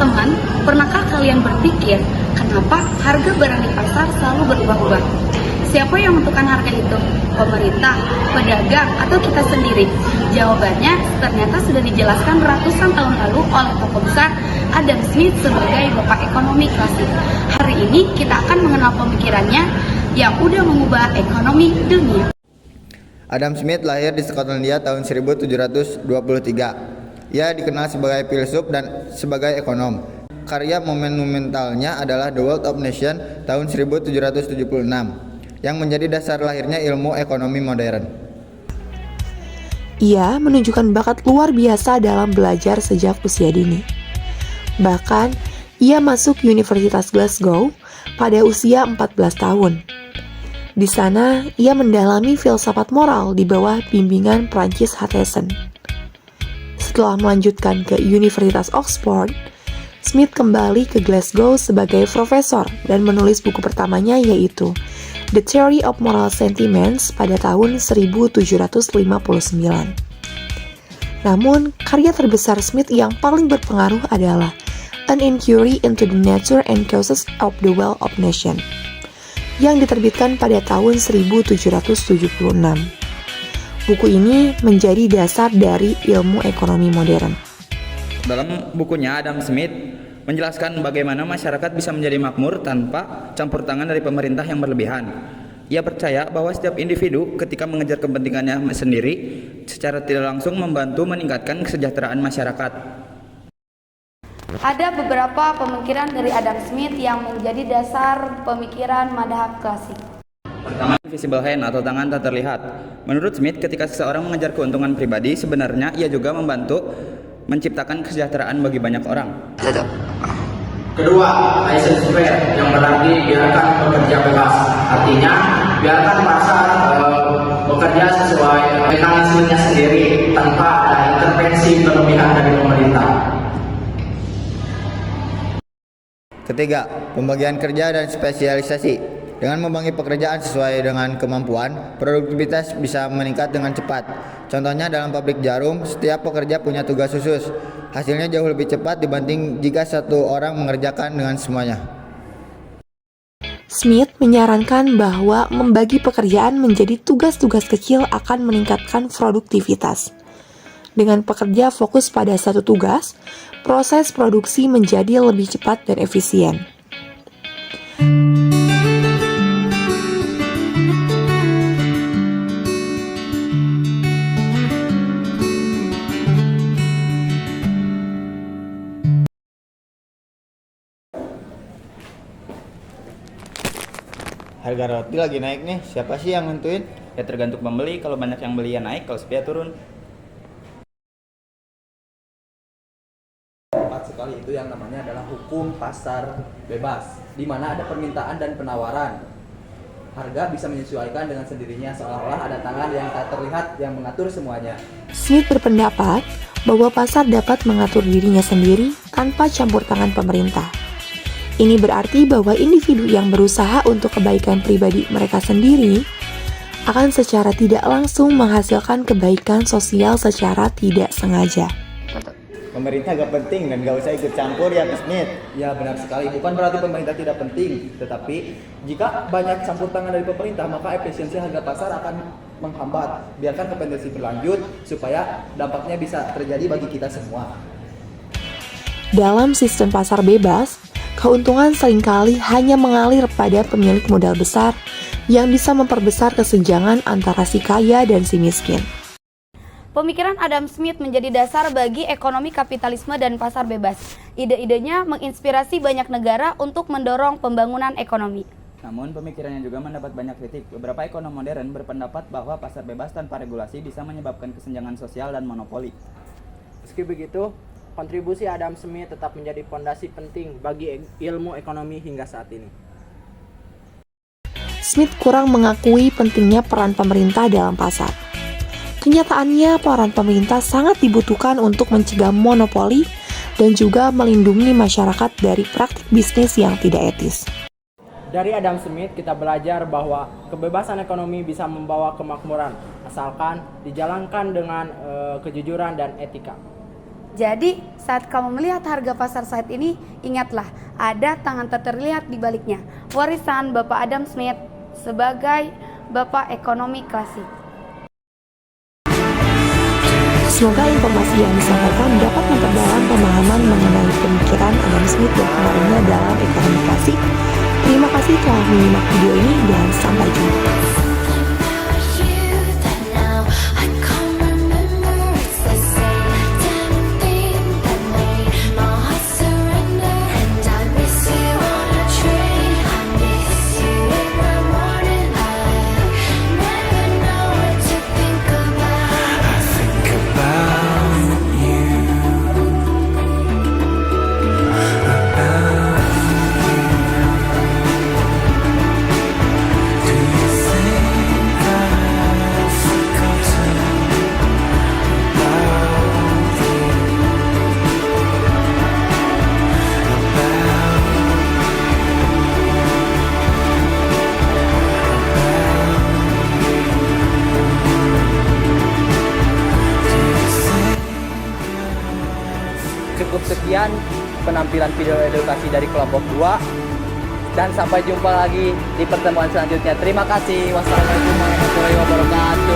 Teman-teman, pernahkah kalian berpikir kenapa harga barang di pasar selalu berubah-ubah? Siapa yang menentukan harga itu? Pemerintah, pedagang, atau kita sendiri? Jawabannya ternyata sudah dijelaskan ratusan tahun lalu oleh tokoh besar Adam Smith sebagai bapak ekonomi klasik. Hari ini kita akan mengenal pemikirannya yang udah mengubah ekonomi dunia. Adam Smith lahir di Skotlandia tahun 1723. Ia dikenal sebagai filsuf dan sebagai ekonom. Karya monumentalnya adalah The Wealth of Nations tahun 1776 yang menjadi dasar lahirnya ilmu ekonomi modern. Ia menunjukkan bakat luar biasa dalam belajar sejak usia dini. Bahkan, ia masuk Universitas Glasgow pada usia 14 tahun. Di sana, ia mendalami filsafat moral di bawah bimbingan Francis Hutcheson. Setelah melanjutkan ke Universitas Oxford, Smith kembali ke Glasgow sebagai profesor dan menulis buku pertamanya yaitu The Theory of Moral Sentiments pada tahun 1759. Namun, karya terbesar Smith yang paling berpengaruh adalah An Inquiry into the Nature and Causes of the Wealth of Nations yang diterbitkan pada tahun 1776. Buku ini menjadi dasar dari ilmu ekonomi modern. Dalam bukunya, Adam Smith menjelaskan bagaimana masyarakat bisa menjadi makmur tanpa campur tangan dari pemerintah yang berlebihan. Ia percaya bahwa setiap individu ketika mengejar kepentingannya sendiri secara tidak langsung membantu meningkatkan kesejahteraan masyarakat. Ada beberapa pemikiran dari Adam Smith yang menjadi dasar pemikiran madhab klasik. Pertama, invisible hand atau tangan tak terlihat. Menurut Smith, ketika seseorang mengejar keuntungan pribadi, sebenarnya ia juga membantu menciptakan kesejahteraan bagi banyak orang. Kedua, laissez-faire yang berarti biarkan bekerja bebas. Artinya, biarkan pasar bekerja sesuai mekanismenya sendiri tanpa ada intervensi berlebihan dari pemerintah. Ketiga, pembagian kerja dan spesialisasi. Dengan membagi pekerjaan sesuai dengan kemampuan, produktivitas bisa meningkat dengan cepat. Contohnya dalam pabrik jarum, setiap pekerja punya tugas khusus. Hasilnya jauh lebih cepat dibanding jika satu orang mengerjakan dengan semuanya. Smith menyarankan bahwa membagi pekerjaan menjadi tugas-tugas kecil akan meningkatkan produktivitas. Dengan pekerja fokus pada satu tugas, proses produksi menjadi lebih cepat dan efisien. Harga roti lagi naik nih, siapa sih yang nentuin? Ya tergantung pembeli, kalau banyak yang beli ya naik, kalau sepi ya turun. Tepat sekali, itu yang namanya adalah hukum pasar bebas, di mana ada permintaan dan penawaran. Harga bisa menyesuaikan dengan sendirinya, seolah-olah ada tangan yang tak terlihat yang mengatur semuanya. Smith berpendapat bahwa pasar dapat mengatur dirinya sendiri tanpa campur tangan pemerintah. Ini berarti bahwa individu yang berusaha untuk kebaikan pribadi mereka sendiri akan secara tidak langsung menghasilkan kebaikan sosial secara tidak sengaja. Pemerintah gak penting dan gak usah ikut campur ya, Smith. Ya benar sekali, bukan berarti pemerintah tidak penting, tetapi jika banyak campur tangan dari pemerintah, maka efisiensi harga pasar akan menghambat. Biarkan kompetensi berlanjut supaya dampaknya bisa terjadi bagi kita semua. Dalam sistem pasar bebas, keuntungan seringkali hanya mengalir pada pemilik modal besar yang bisa memperbesar kesenjangan antara si kaya dan si miskin. Pemikiran Adam Smith menjadi dasar bagi ekonomi kapitalisme dan pasar bebas. Ide-idenya menginspirasi banyak negara untuk mendorong pembangunan ekonomi. Namun pemikirannya juga mendapat banyak kritik. Beberapa ekonom modern berpendapat bahwa pasar bebas tanpa regulasi bisa menyebabkan kesenjangan sosial dan monopoli. Meski begitu, kontribusi Adam Smith tetap menjadi fondasi penting bagi ilmu ekonomi hingga saat ini. Smith kurang mengakui pentingnya peran pemerintah dalam pasar. Kenyataannya, peran pemerintah sangat dibutuhkan untuk mencegah monopoli dan juga melindungi masyarakat dari praktik bisnis yang tidak etis. Dari Adam Smith, kita belajar bahwa kebebasan ekonomi bisa membawa kemakmuran, asalkan dijalankan dengan kejujuran dan etika. Jadi, saat kamu melihat harga pasar saat ini, ingatlah ada tangan tak terlihat di baliknya. Warisan Bapak Adam Smith sebagai Bapak Ekonomi Klasik. Semoga informasi yang disampaikan dapat memperdalam pemahaman mengenai pemikiran Adam Smith dan pengaruhnya dalam ekonomi klasik. Terima kasih telah menyimak video ini dan sampai jumpa. Cukup sekian penampilan video edukasi dari kelompok 2 dan sampai jumpa lagi di pertemuan selanjutnya. Terima kasih. Wassalamualaikum warahmatullahi wabarakatuh.